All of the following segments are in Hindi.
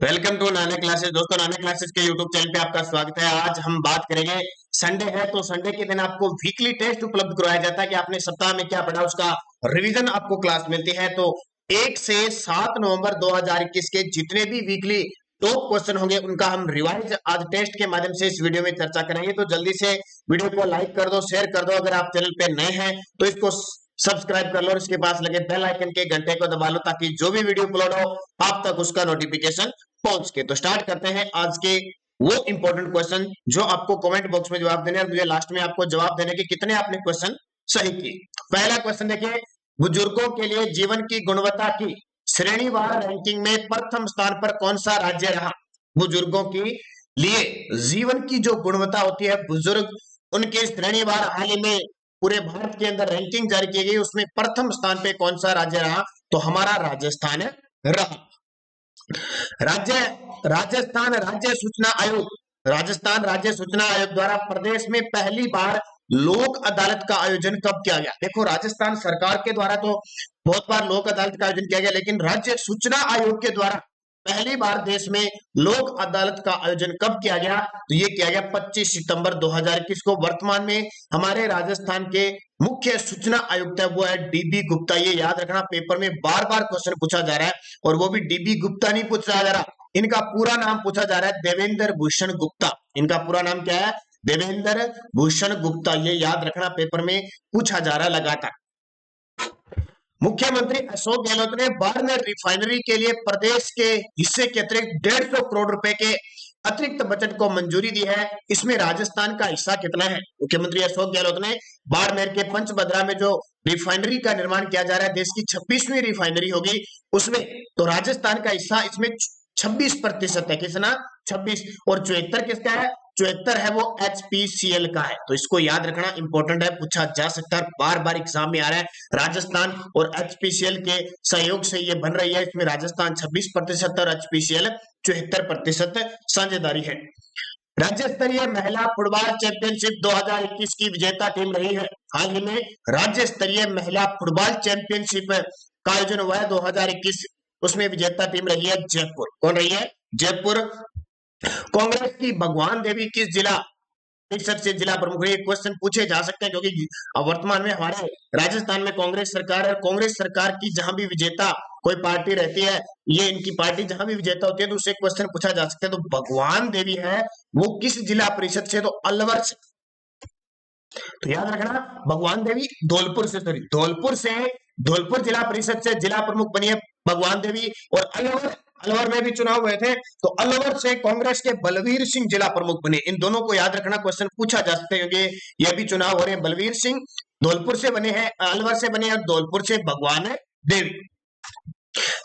Welcome to Nana classes. दोस्तों, नाना क्लासेस के यूट्यूब चैनल पे आपका स्वागत है। आज हम बात करेंगे, संडे है तो संडे के दिन आपको वीकली टेस्ट उपलब्ध करवाया जाता है कि आपने सप्ताह में क्या पढ़ा, उसका रिवीजन आपको क्लास मिलती है। तो 1 से 7 नवंबर 2021 के जितने भी वीकली टॉप क्वेश्चन होंगे उनका हम रिवाइज आज टेस्ट के माध्यम से इस वीडियो में चर्चा करेंगे। तो जल्दी से वीडियो को लाइक कर दो, शेयर कर दो। अगर आप चैनल पे नए हैं तो इसको सब्सक्राइब कर लो और इसके पास लगे बेल आइकन के घंटे को दबा लो ताकि जो भी वीडियो अपलोड हो आप तक उसका नोटिफिकेशन पहुंच के। तो स्टार्ट करते हैं आज के वो इंपॉर्टेंट क्वेश्चन जो आपको कमेंट बॉक्स में जवाब देने और मुझे लास्ट में आपको जवाब देने के कितने आपने क्वेश्चन सही किए। पहला क्वेश्चन देखिए, बुजुर्गों के लिए जीवन की गुणवत्ता की श्रेणीवार रैंकिंग में प्रथम स्थान पर कौन सा राज्य रहा। बुजुर्गों के लिए जीवन की जो गुणवत्ता होती है, बुजुर्ग उनके श्रेणीवार हाल ही में पूरे भारत के अंदर रैंकिंग जारी की गई, उसमें प्रथम स्थान पे कौन सा राज्य रहा, तो हमारा राजस्थान रहा। राज्य राजस्थान राज्य सूचना आयोग, राजस्थान राज्य सूचना आयोग द्वारा प्रदेश में पहली बार लोक अदालत का आयोजन कब किया गया। देखो, राजस्थान सरकार के द्वारा तो बहुत बार लोक अदालत का आयोजन किया गया, लेकिन राज्य सूचना आयोग के द्वारा पहली बार देश में लोक अदालत का आयोजन कब किया गया, तो ये किया गया 25 सितंबर 2021 को। वर्तमान में हमारे राजस्थान के मुख्य सूचना आयुक्त है वो है डीबी गुप्ता। ये याद रखना, पेपर में बार बार क्वेश्चन पूछा जा रहा है और वो भी डीबी गुप्ता नहीं पूछा जा रहा, इनका पूरा नाम पूछा जा रहा है देवेंद्र भूषण गुप्ता। इनका पूरा नाम क्या है? देवेंद्र भूषण गुप्ता। ये याद रखना, पेपर में पूछा जा रहा है लगातार। मुख्यमंत्री अशोक गहलोत ने बाड़मेर रिफाइनरी के लिए प्रदेश के हिस्से के अतिरिक्त 150 करोड़ रुपए के अतिरिक्त बजट को मंजूरी दी है। इसमें राजस्थान का हिस्सा कितना है? मुख्यमंत्री अशोक गहलोत ने बाड़मेर के पंचभद्रा में जो रिफाइनरी का निर्माण किया जा रहा है, देश की 26वीं रिफाइनरी होगी उसमें, तो राजस्थान का हिस्सा इसमें 26% है। कितना? 26। और 74 किसका है? 74 है वो एचपीसीएल का है। तो इसको याद रखना, इंपॉर्टेंट है, पूछा जा सकता है, बार बार एग्जाम में आ रहा है। राजस्थान और एचपीसीएल के सहयोग से ये बन रही है। इसमें राजस्थान 26% और एचपीसीएल 74% साझेदारी है। राज्य स्तरीय महिला फुटबॉल चैंपियनशिप 2021 की विजेता टीम रही है। हाल ही में राज्य स्तरीय महिला फुटबॉल चैंपियनशिप का आयोजन हुआ है 2021, उसमें विजेता टीम रही है जयपुर। कौन रही है? जयपुर। कांग्रेस की भगवान देवी किस जिला परिषद से जिला प्रमुख रही है? क्वेश्चन पूछे जा सकते हैं क्योंकि वर्तमान में हमारे राजस्थान में कांग्रेस सरकार है। कांग्रेस सरकार की जहां भी विजेता कोई पार्टी रहती है, ये इनकी पार्टी जहां भी विजेता होती है, तो उससे क्वेश्चन पूछा जा सकता है। तो भगवान देवी है वो किस जिला परिषद से? तो अलवर से। तो याद रखना, भगवान देवी धौलपुर से, सॉरी धौलपुर जिला परिषद से जिला प्रमुख बनी है भगवान देवी। और अलवर में भी चुनाव हुए थे, तो अलवर से कांग्रेस के बलवीर सिंह जिला प्रमुख बने। इन दोनों को याद रखना, क्वेश्चन पूछा जा सकता है क्योंकि ये भी चुनाव हो रहे हैं। बलवीर सिंह धौलपुर से बने हैं, अलवर से बने हैं, और धौलपुर से भगवान देवी।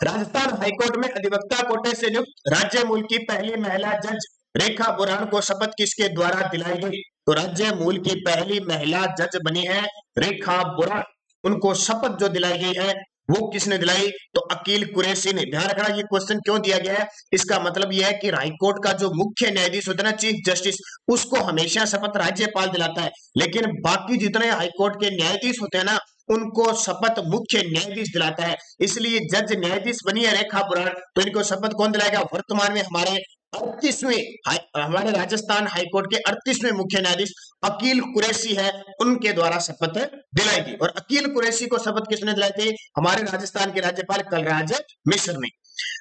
राजस्थान हाईकोर्ट में अधिवक्ता कोटे से नियुक्त राज्य मूल की पहली महिला जज रेखा बुरान को शपथ किसके द्वारा दिलाई गई? तो राज्य मूल की पहली महिला जज बनी है रेखा बुरान। उनको शपथ जो दिलाई गई है वो किसने दिलाई? तो अकील कुरैशी ने। ध्यान रखना, ये क्वेश्चन क्यों दिया गया है, इसका मतलब यह है कि हाईकोर्ट का जो मुख्य न्यायाधीश होता है ना, चीफ जस्टिस, उसको हमेशा शपथ राज्यपाल दिलाता है, लेकिन बाकी जितने हाईकोर्ट के न्यायाधीश होते हैं ना, उनको शपथ मुख्य न्यायाधीश दिलाता है। इसलिए जज न्यायाधीश बनी है रेखा बुरान, तो इनको शपथ कौन दिलाएगा? वर्तमान में हमारे 38वें हमारे राजस्थान हाईकोर्ट के 38वें मुख्य न्यायाधीश अकील कुरैशी है, उनके द्वारा शपथ दिलाई गई। और अकील कुरैशी को शपथ किसने दिलाई थी? हमारे राजस्थान के राज्यपाल कलराज मिश्र ने।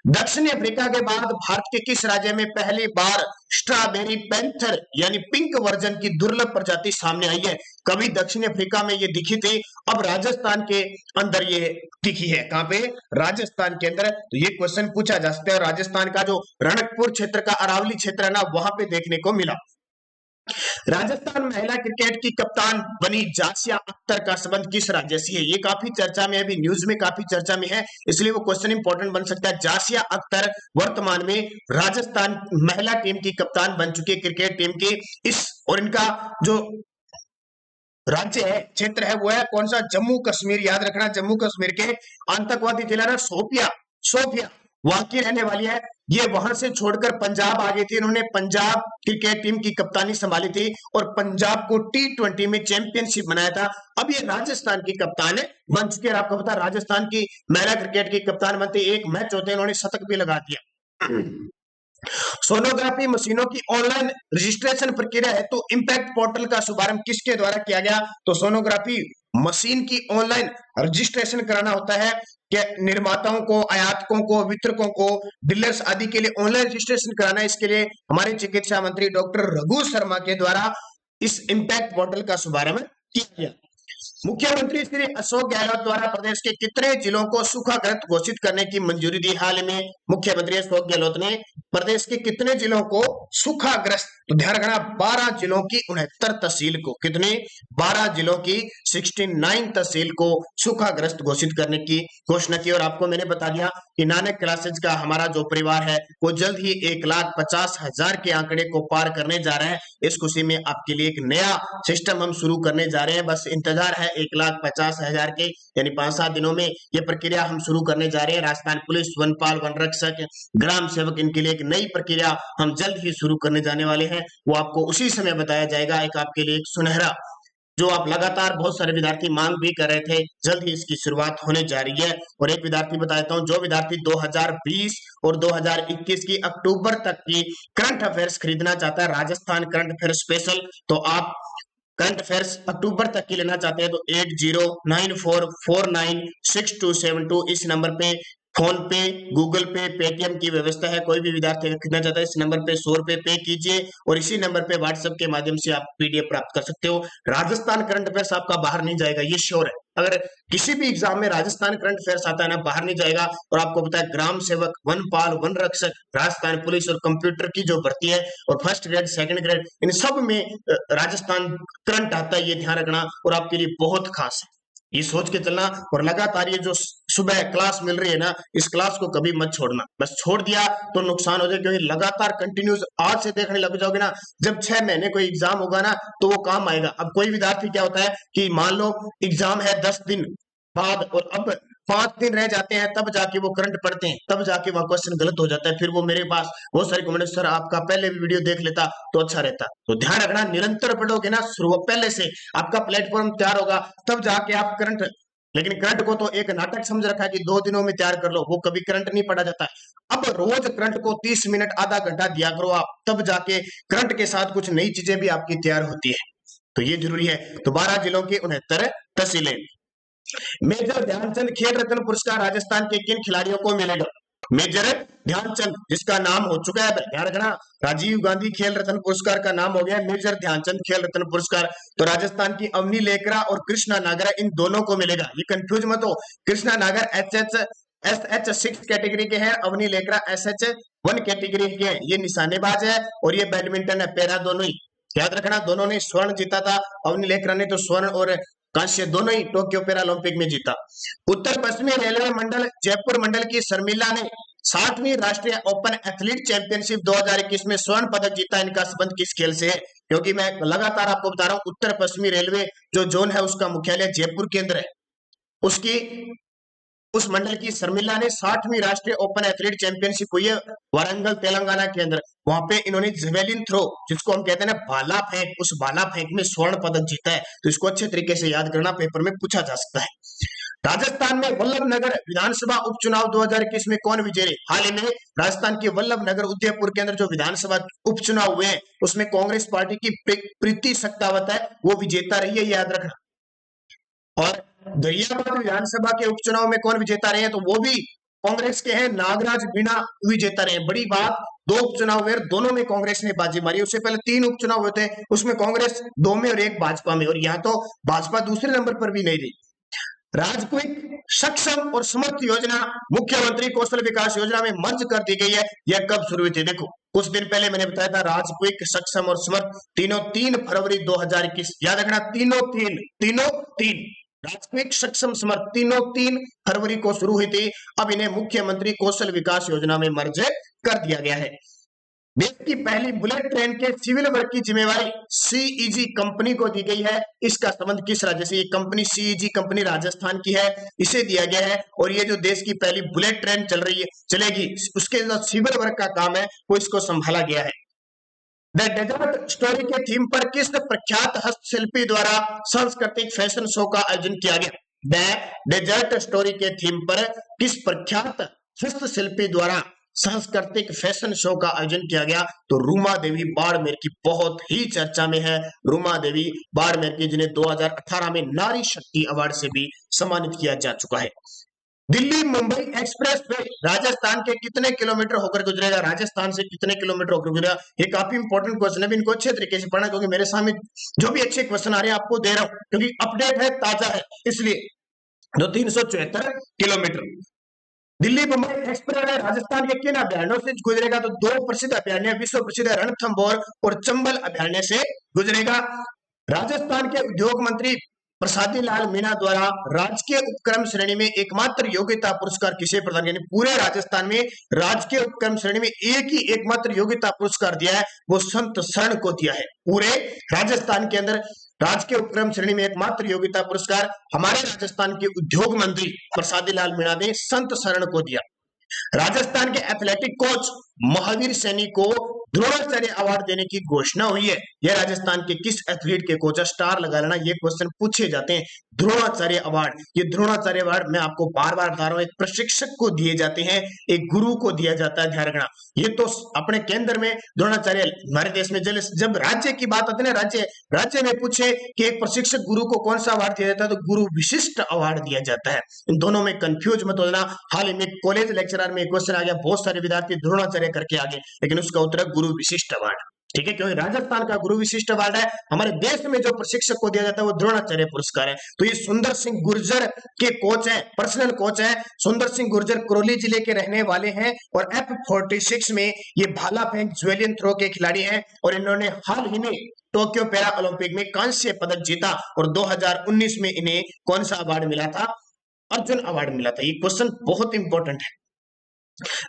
दक्षिण अफ्रीका के बाद भारत के किस राज्य में पहली बार स्ट्रॉबेरी पैंथर यानी पिंक वर्जन की दुर्लभ प्रजाति सामने आई है? कभी दक्षिण अफ्रीका में ये दिखी थी, अब राजस्थान के अंदर ये दिखी है। कहां पे? राजस्थान के अंदर। तो ये क्वेश्चन पूछा जा सकता है। राजस्थान का जो रणकपुर क्षेत्र का अरावली क्षेत्र है ना, वहां पे देखने को मिला। राजस्थान महिला क्रिकेट की कप्तान बनी जासिया अख्तर का संबंध किस राज्य से है? ये काफी चर्चा में, अभी न्यूज में काफी चर्चा में है, इसलिए वो क्वेश्चन इंपॉर्टेंट बन सकता है। जासिया अख्तर वर्तमान में राजस्थान महिला टीम की कप्तान बन चुकी है, क्रिकेट टीम की। इस और इनका जो राज्य है, क्षेत्र है, वो है कौन सा? जम्मू कश्मीर। याद रखना, जम्मू कश्मीर के आतंकवादी जिला ना सोपिया वहां की रहने वाली है। ये वहां से छोड़कर पंजाब आ गई थी। इन्होंने पंजाब क्रिकेट टीम की कप्तानी संभाली थी और पंजाब को T20 में चैंपियनशिप बनाया था। अब ये राजस्थान की कप्तान बन चुकी है। आपको पता, राजस्थान की महिला क्रिकेट की कप्तान बनते एक मैच होते हैं, इन्होंने शतक भी लगा दिया। सोनोग्राफी मशीनों की ऑनलाइन रजिस्ट्रेशन प्रक्रिया है तो इम्पैक्ट पोर्टल का शुभारंभ किसके द्वारा किया गया? तो सोनोग्राफी मशीन की ऑनलाइन रजिस्ट्रेशन कराना होता है कि निर्माताओं को, आयातकों को, वितरकों को, डीलर्स आदि के लिए ऑनलाइन रजिस्ट्रेशन कराना है। इसके लिए हमारे चिकित्सा मंत्री डॉक्टर रघु शर्मा के द्वारा इस इम्पैक्ट पोर्टल का शुभारंभ किया गया। मुख्यमंत्री श्री अशोक गहलोत द्वारा प्रदेश के कितने जिलों को सूखाग्रस्त घोषित करने की मंजूरी दी? हाल में मुख्यमंत्री अशोक गहलोत ने प्रदेश के कितने जिलों को सूखाग्रस्त, तो ध्यान रखना 12 जिलों की 69 तहसील को, कितने? 12 जिलों की 69 तहसील को सूखाग्रस्त घोषित करने की घोषणा की। और आपको मैंने बता दिया कि नानक क्लासेज का हमारा जो परिवार है वो जल्द ही 1,50,000 के आंकड़े को पार करने जा रहे हैं। इस खुशी में आपके लिए एक नया सिस्टम हम शुरू करने जा रहे हैं। बस इंतजार है 1,50,000 के, यानी 5-7 दिनों में ये प्रक्रिया हम शुरू करने जा रहे हैं। राजस्थान पुलिस, वनपाल, वन रक्षक, ग्राम सेवक, इनके लिए एक नई प्रक्रिया हम जल्द ही शुरू करने जाने वाले हैं। वो आपको उसी समय बताया जाएगा। एक आपके लिए एक सुनहरा, जो आप लगातार बहुत सारे विद्यार्थी मांग भी कर रहे थे, जल्द ही इसकी शुरुआत होने जा रही है। और एक विद्यार्थी बताता हूं, जो विद्यार्थी 2020 और 2021 की अक्टूबर तक की करंट अफेयर्स खरीदना चाहता है, राजस्थान करंट अफेयर स्पेशल, तो आप करंट अफेयर्स अक्टूबर तक की लेना चाहते हैं तो 8094496272 इस नंबर पे फोन पे, गूगल पे, पेटीएम की व्यवस्था है। कोई भी विद्यार्थी अगर खरीदना चाहता है इस नंबर पे 100 रुपए पे कीजिए और इसी नंबर पे व्हाट्सएप के माध्यम से आप पीडीएफ प्राप्त कर सकते हो। राजस्थान करंट अफेयर्स आपका बाहर नहीं जाएगा, ये श्योर है। अगर किसी भी एग्जाम में राजस्थान करंट अफेयर्स आता है ना, बाहर नहीं जाएगा। और आपको पता है ग्राम सेवक, वनपाल, वन रक्षक, राजस्थान पुलिस और कंप्यूटर की जो भर्ती है और फर्स्ट ग्रेड, सेकंड ग्रेड, इन सब में राजस्थान करंट आता है, ये ध्यान रखना। और आपके लिए बहुत खास है, ये सोच के चलना। और लगातार ये जो सुबह क्लास मिल रही है ना, इस क्लास को कभी मत छोड़ना। बस छोड़ दिया तो नुकसान हो जाए, क्योंकि लगातार कंटिन्यूस आज से देखने लग जाओगे ना, जब 6 महीने कोई एग्जाम होगा ना तो वो काम आएगा। अब कोई विद्यार्थी क्या होता है कि मान लो एग्जाम है 10 दिन बाद और अब 5 दिन रह जाते हैं, तब जाके वो करंट पढ़ते हैं, तब जाके वह क्वेश्चन गलत हो जाता है। फिर वो मेरे पास बहुत सारे कमेंट, सर आपका पहले भी वीडियो देख लेता तो अच्छा रहता। तो ध्यान रखना, निरंतर पढ़ोगे ना, शुरू पहले से आपका प्लेटफॉर्म तैयार होगा, तब जाके आप करंट। लेकिन करंट को तो एक नाटक समझ रखा है कि 2 दिनों में तैयार कर लो, वो कभी करंट नहीं पढ़ा जाता है। अब रोज करंट को 30 मिनट, आधा घंटा दिया करो आप, तब जाके करंट के साथ कुछ नई चीजें भी आपकी तैयार होती है। तो ये जरूरी है। तो 12 जिलों की 69 तहसीलें। मेजर ध्यानचंद खेल रत्न पुरस्कार राजस्थान के किन खिलाड़ियों को मिलेगा? मेजर ध्यानचंद, जिसका नाम हो चुका है, ध्यान रखना, राजीव गांधी खेल रत्न पुरस्कार का नाम हो गया मेजर ध्यानचंद खेल रत्न पुरस्कार। तो राजस्थान की अवनी लेकरा और कृष्णा नागर, इन दोनों को मिलेगा। ये कंफ्यूज मत हो, कृष्णा नागर SH6 कैटेगरी के हैं, अवनी लेकरा SH1 कैटेगरी के हैं। ये निशानेबाज है और ये बैडमिंटन है, पैरा दोनों ही। याद रखना, दोनों ने स्वर्ण जीता था। अवनी लेकरा ने तो स्वर्ण और कांस्य दोनों ही टोक्यो पैरालंपिक में जीता। उत्तर पश्चिमी रेलवे मंडल जयपुर मंडल की शर्मिला ने 60वीं राष्ट्रीय ओपन एथलीट चैंपियनशिप 2021 में स्वर्ण पदक जीता। इनका संबंध किस खेल से है? क्योंकि मैं लगातार आपको बता रहा हूं, उत्तर पश्चिमी रेलवे जो जोन है उसका मुख्यालय जयपुर के अंदर है। उसकी उस मंडल की शर्मिला ने 60वीं राष्ट्रीय ओपन एथलीट चैंपियनशिप हुई है वारंगल तेलंगाना के अंदर। वहां पे इन्होंने जेवेलिन थ्रो, जिसको हम कहते हैं ना भाला फेंक, उस भाला फेंक में स्वर्ण पदक जीता है। तो इसको अच्छे तरीके से याद करना, पेपर में पूछा जा सकता है। राजस्थान में वल्लभनगर विधानसभा उपचुनाव 2021 में कौन विजयी रहे? हाल ही में राजस्थान के वल्लभनगर उदयपुर के अंदर जो विधानसभा उपचुनाव हुए हैं उसमें कांग्रेस पार्टी की प्रीति सख्तावत है, वो विजेता रही है, याद रखना। और दरियाबाद विधानसभा के उपचुनाव में कौन विजेता रहे हैं? तो वो भी कांग्रेस के हैं, नागराज मीणा विजेता रहे। बड़ी बात, 2 उपचुनाव हुए, दोनों में कांग्रेस ने बाजी मारी। उससे पहले 3 उपचुनाव हुए थे, उसमें कांग्रेस 2 में और 1 भाजपा में, और यहाँ तो भाजपा दूसरे नंबर पर भी नहीं रही। राजक्विक सक्षम और समर्थ योजना मुख्यमंत्री कौशल विकास योजना में मर्ज कर दी गई है। यह कब शुरू हुई थी? देखो, कुछ दिन पहले मैंने बताया था, राजक्विक सक्षम और समर्थ, तीनों 3 फरवरी 2021। याद रखना, तीनों तीन राजक्विक सक्षम समर्थ तीनों 3 फरवरी को शुरू हुई थी। अब इन्हें मुख्यमंत्री कौशल विकास योजना में मर्ज कर दिया गया है। देश की पहली बुलेट ट्रेन के सिविल वर्क की जिम्मेवारी सीईजी कंपनी को दी गई है। इसका संबंध किस राज्य से? ये कंपनी सीईजी कंपनी राजस्थान की है, इसे दिया गया है। और ये जो देश की पहली बुलेट ट्रेन चलेगी, उसके जो सिविल वर्क का काम है वो इसको संभाला गया है। द डेजर्ट स्टोरी के थीम पर किस प्रख्यात हस्तशिल्पी द्वारा सांस्कृतिक फैशन शो का आयोजन किया गया? द डेजर्ट स्टोरी के थीम पर किस प्रख्यात हस्तशिल्पी द्वारा सांस्कृतिक फैशन शो का आयोजन किया गया। तो रूमा देवी बाड़मेर की बहुत ही चर्चा में है। रूमा देवी बाड़मेर की, जिन्हें 2018 में नारी शक्ति अवार्ड से भी सम्मानित किया जा चुका है। दिल्ली मुंबई एक्सप्रेस वे राजस्थान के कितने किलोमीटर होकर गुजरेगा? राजस्थान से कितने किलोमीटर होकर गुजरेगा? ये काफी इंपॉर्टेंट क्वेश्चन है, इनको अच्छे तरीके से पढ़ना, क्योंकि मेरे सामने जो भी अच्छे क्वेश्चन आ रहे हैं आपको दे रहा हूं, क्योंकि अपडेट है, ताजा है, इसलिए। जो 374 kilometre Delhi Mumbai express way Rajasthan के किन अभ्यारण्यों से गुजरेगा? तो दो प्रसिद्ध अभ्यारण्य, विश्व प्रसिद्ध रणथंभौर और चंबल अभ्यारण्य से गुजरेगा। राजस्थान के उद्योग मंत्री प्रसादी लाल मीणा द्वारा राजकीय उपक्रम श्रेणी में एकमात्र योग्यता पुरस्कार किसे प्रदान किया? पूरे राजस्थान में राजकीय उपक्रम श्रेणी में एक ही एकमात्र योग्यता पुरस्कार दिया है, वो संत शरण को दिया है। पूरे राजस्थान के अंदर राजकीय उपक्रम श्रेणी में एकमात्र योग्यता पुरस्कार हमारे राजस्थान के उद्योग मंत्री प्रसादी लाल मीणा ने संत शरण को दिया। राजस्थान के एथलेटिक कोच महावीर सैनी को द्रोणाचार्य अवार्ड देने की घोषणा हुई है। यह राजस्थान के किस एथलीट के कोच? स्टार लगा लेना, ये क्वेश्चन पूछे जाते हैं। द्रोणाचार्य अवार्ड, ये द्रोणाचार्य अवार्ड मैं आपको बार बार बता रहा हूं, एक प्रशिक्षक को दिए जाते हैं, एक गुरु को दिया जाता है, ध्यान रखना। ये तो अपने केंद्र में द्रोणाचार्य, हमारे देश में जब राज्य की बात आती है ना, राज्य में पूछे कि एक प्रशिक्षक गुरु को कौन सा अवार्ड दिया जाता है, तो गुरु विशिष्ट अवार्ड दिया जाता है। इन दोनों में कंफ्यूज मत होना। हाल ही में कॉलेज लेक्चरर में क्वेश्चन आ गया, बहुत सारे विद्यार्थी द्रोणाचार्य करके आगे, लेकिन उसका उत्तर गुरु विशिष्ट अवार्ड, ठीक है, क्योंकि राजस्थान का गुरु विशिष्ट अवार्ड है। हमारे देश में जो प्रशिक्षक को दिया जाता है वो द्रोणाचार्य पुरस्कार है। तो ये सुंदर सिंह गुर्जर के कोच है, पर्सनल कोच है। सुंदर सिंह गुर्जर करौली जिले के रहने वाले हैं और F46 में ये भाला फेंक ज्वेलियन थ्रो के खिलाड़ी हैं, और इन्होंने हाल ही में टोक्यो पैरा ओलंपिक में कांस्य पदक जीता, और 2019 में इन्हें कौन सा अवार्ड मिला था? अर्जुन अवार्ड मिला था। ये क्वेश्चन बहुत इंपॉर्टेंट है।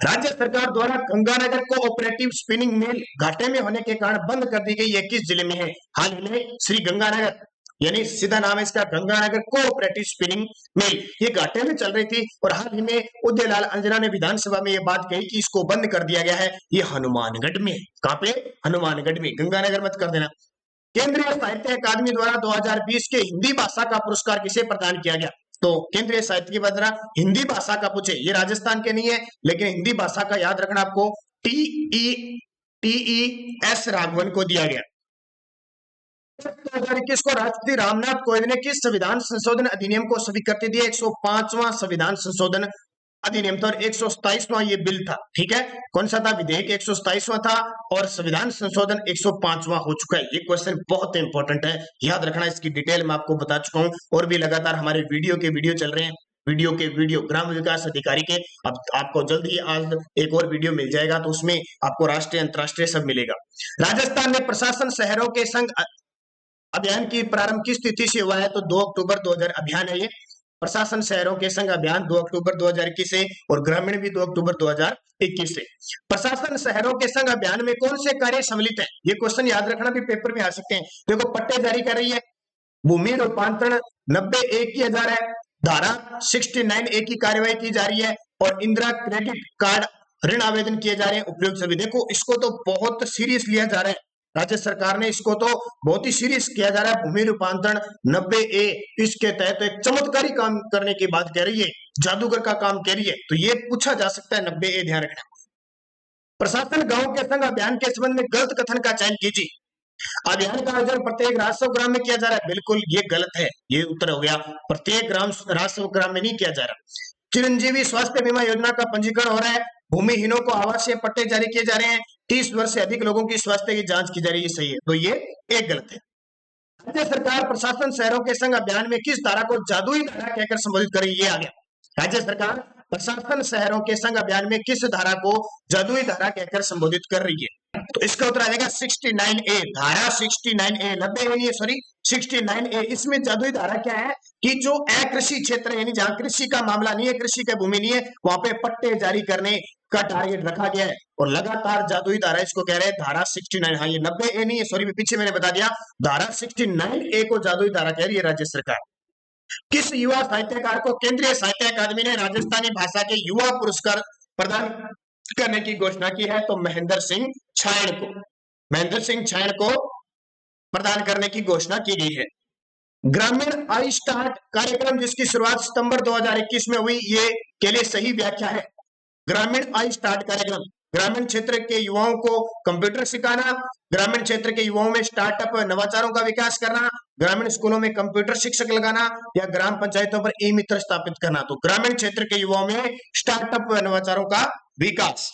राज्य सरकार द्वारा गंगानगर कोऑपरेटिव स्पिनिंग मिल घाटे में होने के कारण बंद कर दी गई, ये किस जिले में है? हाल ही में श्री गंगानगर, यानी सीधा नाम है इसका गंगानगर कोऑपरेटिव स्पिनिंग मिल, ये घाटे में चल रही थी, और हाल ही में उदयलाल अंजना ने विधानसभा में ये बात कही कि इसको बंद कर दिया गया है। ये हनुमानगढ़ में, कहां पे? हनुमानगढ़ में, गंगानगर मत कर देना। केंद्रीय साहित्य अकादमी द्वारा 2020 के हिंदी भाषा का पुरस्कार किसे प्रदान किया गया? तो केंद्रीय साहित्य की बदला हिंदी भाषा का पूछे, ये राजस्थान के नहीं है, लेकिन हिंदी भाषा का याद रखना आपको, TES राघवन को दिया गया। 2021 को राष्ट्रपति रामनाथ कोविंद ने किस संविधान संशोधन अधिनियम को स्वीकृति दी? 105वां संविधान संशोधन अधिनियम था, और 127वां ये बिल था, ठीक है। कौन सा था? विधेयक 127वां था, और संविधान संशोधन 105वां हो चुका है। ये क्वेश्चन बहुत इंपॉर्टेंट है, याद रखना। इसकी डिटेल में आपको बता चुका हूं, और भी लगातार हमारे वीडियो चल रहे हैं, वीडियो ग्राम विकास अधिकारी के। अब आपको जल्द ही आज एक और वीडियो मिल जाएगा, तो उसमें आपको राष्ट्रीय अंतरराष्ट्रीय सब मिलेगा। राजस्थान में प्रशासन शहरों के संघ अभियान की प्रारंभ किस तिथि से हुआ है? तो 2 अक्टूबर 2000 अभियान है ये। प्रशासन शहरों के संघ अभियान 2 अक्टूबर 2021 से, और ग्रामीण भी 2 अक्टूबर 2021 से। प्रशासन शहरों के संघ अभियान में कौन से कार्य सम्मिलित है? ये क्वेश्चन याद रखना, भी पेपर में आ सकते हैं। देखो, पट्टे जारी कर रही है, भूमि रूपांतरण 90A किया जा रहा है, धारा 69A की कार्यवाही की जा रही है, और इंदिरा क्रेडिट कार्ड ऋण आवेदन किए जा रहे हैं, उपयुक्त सभी। देखो, इसको तो बहुत सीरियस लिया जा रहा है, राज्य सरकार ने इसको तो बहुत ही सीरियस किया जा रहा है। भूमि रूपांतरण 90A, इसके तहत एक चमत्कारी काम करने की बात कह रही है, जादूगर का काम कह रही है, तो ये पूछा जा सकता है 90A, ध्यान रखना। प्रशासन गांव के संग अभियान के संबंध में गलत कथन का चयन कीजिए। अभियान का आयोजन प्रत्येक राजस्व ग्राम में किया जा रहा है, बिल्कुल ये गलत है, ये उत्तर हो गया, प्रत्येक राजस्व ग्राम में नहीं किया जा रहा। चिरंजीवी स्वास्थ्य बीमा योजना का पंजीकरण हो रहा है, भूमिहीनों को आवासीय पट्टे जारी किए जा रहे हैं, 30 वर्ष से अधिक लोगों की स्वास्थ्य की जांच की जा रही है, सही है, तो ये एक गलत है। राज्य सरकार प्रशासन शहरों के संग अभियान में किस धारा को जादुई धारा कहकर संबोधित कर रही है? ये आ गया। राज्य सरकार प्रशासन शहरों के संग अभियान में किस धारा को जादुई धारा कहकर संबोधित कर रही है? तो इसका उत्तर आ जाएगा 69A, धारा 69A, 90A सॉरी 69A। इसमें जादुई धारा क्या है कि जो अकृषि क्षेत्र, यानी जहां कृषि का मामला नहीं है, कृषि का भूमि नहीं है, वहां पे पट्टे जारी करने का टारगेट रखा गया है, और लगातार जादुई धारा इसको कह रहे हैं, धारा 69। हाँ, ये 90A नहीं है, सॉरी पीछे मैंने बता दिया, धारा 69A को जादुई धारा कह रही है राज्य सरकार। किस युवा साहित्यकार को केंद्रीय साहित्य अकादमी ने राजस्थानी भाषा के युवा पुरस्कार प्रदान करने की घोषणा की है? तो महेंद्र सिंह छायण को प्रदान करने की घोषणा की गई है। ग्रामीण आई स्टार्ट कार्यक्रम जिसकी शुरुआत सितंबर 2021 में हुई, ये के लिए सही व्याख्या है? ग्रामीण आई स्टार्ट कार्यक्रम, ग्रामीण क्षेत्र के युवाओं को कंप्यूटर सिखाना, ग्रामीण क्षेत्र के युवाओं में स्टार्टअप नवाचारों का विकास करना, ग्रामीण स्कूलों में कंप्यूटर शिक्षक लगाना या ग्राम पंचायतों पर ई मित्र स्थापित करना। तो ग्रामीण क्षेत्र के युवाओं में स्टार्टअप नवाचारों का विकास।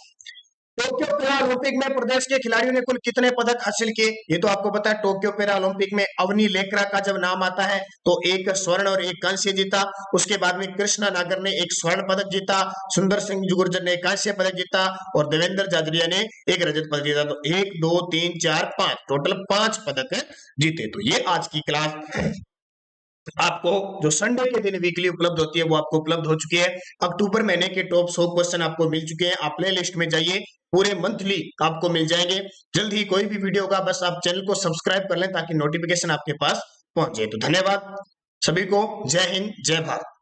टोक्यो पैरा ओलंपिक में प्रदेश के खिलाड़ियों ने कुल कितने पदक हासिल किए? ये तो आपको पता है, टोक्यो पैरा ओलंपिक में अवनी लेकरा का जब नाम आता है तो एक स्वर्ण और एक कांस्य जीता। उसके बाद में कृष्णा नागर ने एक स्वर्ण पदक जीता, सुंदर सिंह गुर्जर ने कांस्य पदक जीता और देवेंद्र झाझड़िया ने एक रजत पदक जीता। तो 1 2 3 4 5 टोटल 5 पदक जीते। तो ये आज की क्लास आपको जो संडे के दिन वीकली उपलब्ध होती है वो आपको उपलब्ध हो चुकी है। अक्टूबर महीने के टॉप 100 क्वेश्चन आपको मिल चुके हैं। आप प्ले लिस्ट में जाइए, पूरे मंथली आपको मिल जाएंगे। जल्द ही कोई भी वीडियो होगा बस आप चैनल को सब्सक्राइब कर लें ताकि नोटिफिकेशन आपके पास पहुंचे। तो धन्यवाद सभी को, जय हिंद जय भारत।